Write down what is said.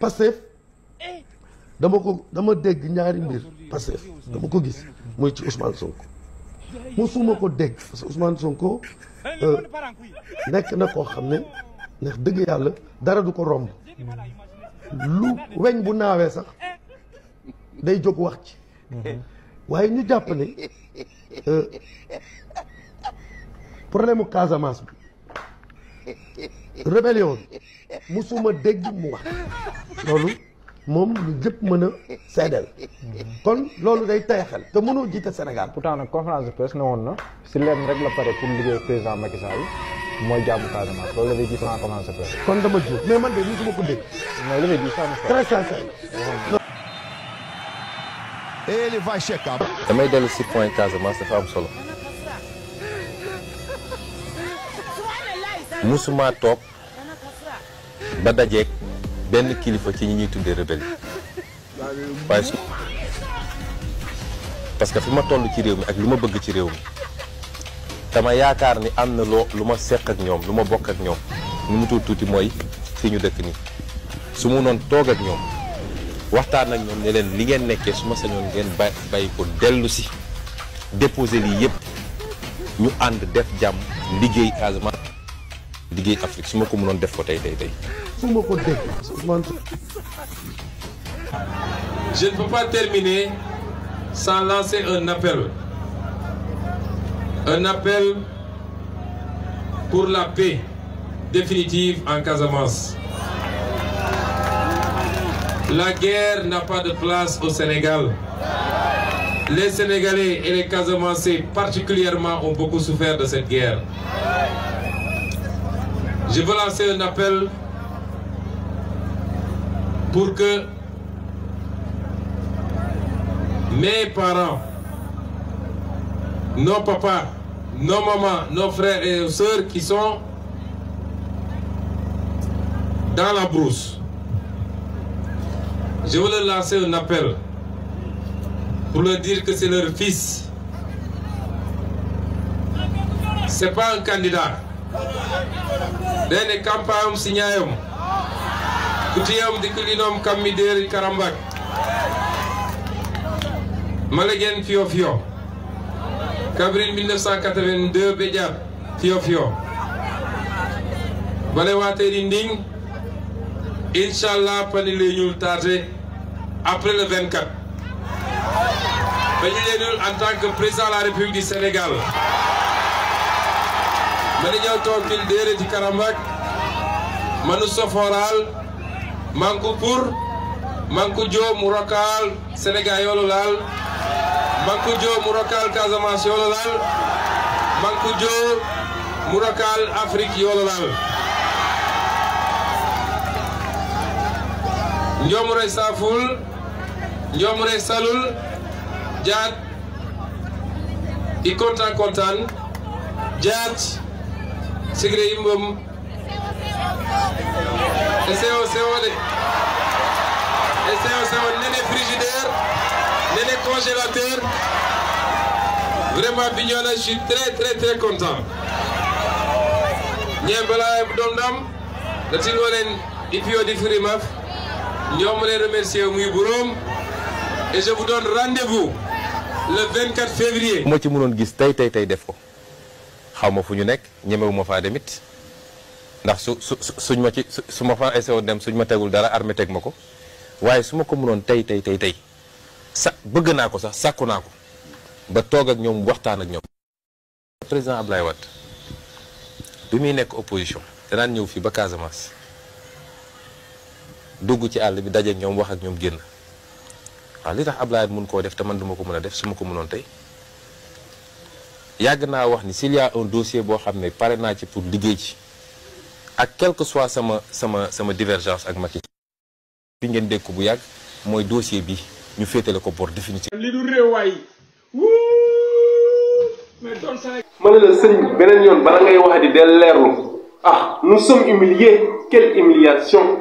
Pastef dama dégg ñaari mbir Pastef dama ko gis muy ci Ousmane Sonko musuma ko dégg parce que Ousmane Sonko nekk na koo xam ne ndax dëgg yàlla dara du ko romb lu weñ bu naawee sax day jóg wax ci waaye ñu jàpp ne problème mu Casamance bi rébellion bi musuma dégg mu wax loolu moom lu jëpp mën a seedeel kon loolu day tey xel te mënoo jiite Sénégal. pourtant nag conférence de presse ne woon na si leen rek la pare pour liggéey président Macky Sall mooy jàmm Casamance loolu la day gis en conférence de presse. kon dama juum mais man de musuma ko dégg. mooy li may di ça très sincère. Ele vai checar. damay dellu si point Casamance dafa am solo musuma toog ba dajeeg benn kilifa ci ñi ñuy tuddee rebelle waaye parce que fi ma toll ci réew mi ak lu ma bëgg ci réew mi dama yaakaar ni am na lu ma seq ak ñoom lu ma bokk ak ñoom nu mu tuuti mooy fii ñu dëkk nii su mu noon toog ak ñoom waxtaan ak ñoom ne leen li ngeen nekkee su ma sañoon ngeen bàyyi ko dellu si déposer lii yëpp ñu ànd def jàmm liggéey Casamance liggéey Afrique su ma ko mënoon def ko tey. su ma ko dégg Ousmane. Je ne peux pas terminer sans lancer un appel. Un appel pour la paix définitive en Casamance. La guerre n'a pas de place au Sénégal. Les Sénégalais et les Casamançais particulièrement ont beaucoup souffert de cette guerre. Je veux lancer un appel pour que mes parents, nos papas, nos mamans, nos frères et sœurs qui sont dans la brousse, je veux leur lancer un appel pour leur dire que c'est leur fils. C'est pas un candidat. Dene campagne signayom. Kutiyam dikulinom kamideri karambak. Malegen fio fio. Kabrine 1982 Bédiat fio fio. Balewate dinding. Inch'Allah panile ñul tardé après le 24. Panile ñul en tant que président de la République du Sénégal. Mani ñëw toog fil déere ci Karambak manu soforal manku pour manku jo mu rokal Sénégal yoolu laal manku jo mu rokal Casamance yoolu laal manku jo mu rokal Afrique yoolu laal Ndiomre Saful Ndiomre Salul Jaat i kontaan Jaat Sigre Imbom SEO nene frigidaire nene congélateur vraiment Bignona je suis très content ñembala domdam da tingolen ipio di furimaf ñom les remercier muy borom et je vous donne rendez-vous le 24 février mo ci mënon gis tay def ko xawma fu ñu nekk ñemewuma faa demit ndax suñ ma ci su ma fa essayé dem suñ ma tegul dara armée teg ma ko waaye su ma ko mënoon tey sa bëgg naa ko sax sàkku naa ko ba toog ak ñoom waxtaan ak ñoom. président Ablaye Wade bi muy nekk opposition danaan ñëw fii ba Casamance dugg ci àll bi dajeek ñoom wax ak ñoom génn waaw li tax Ablaye mun koo def te man duma ko mën a def su ma ko mënoon tey. yàgg naa wax ni s'il y a un dossier boo xam ne pare naa ci pour liggéey ci ak quel que soit sama divergence ak Macky fi ngeen dégg ko bu yàgg mooy dossier bi ñu féetale ko bor définitif. li du réew waay mais doon Sénégal. ma ne la sëñ beneen yoon bala ngay wax di del leerlu ah nous sommes humiliés quelle humiliation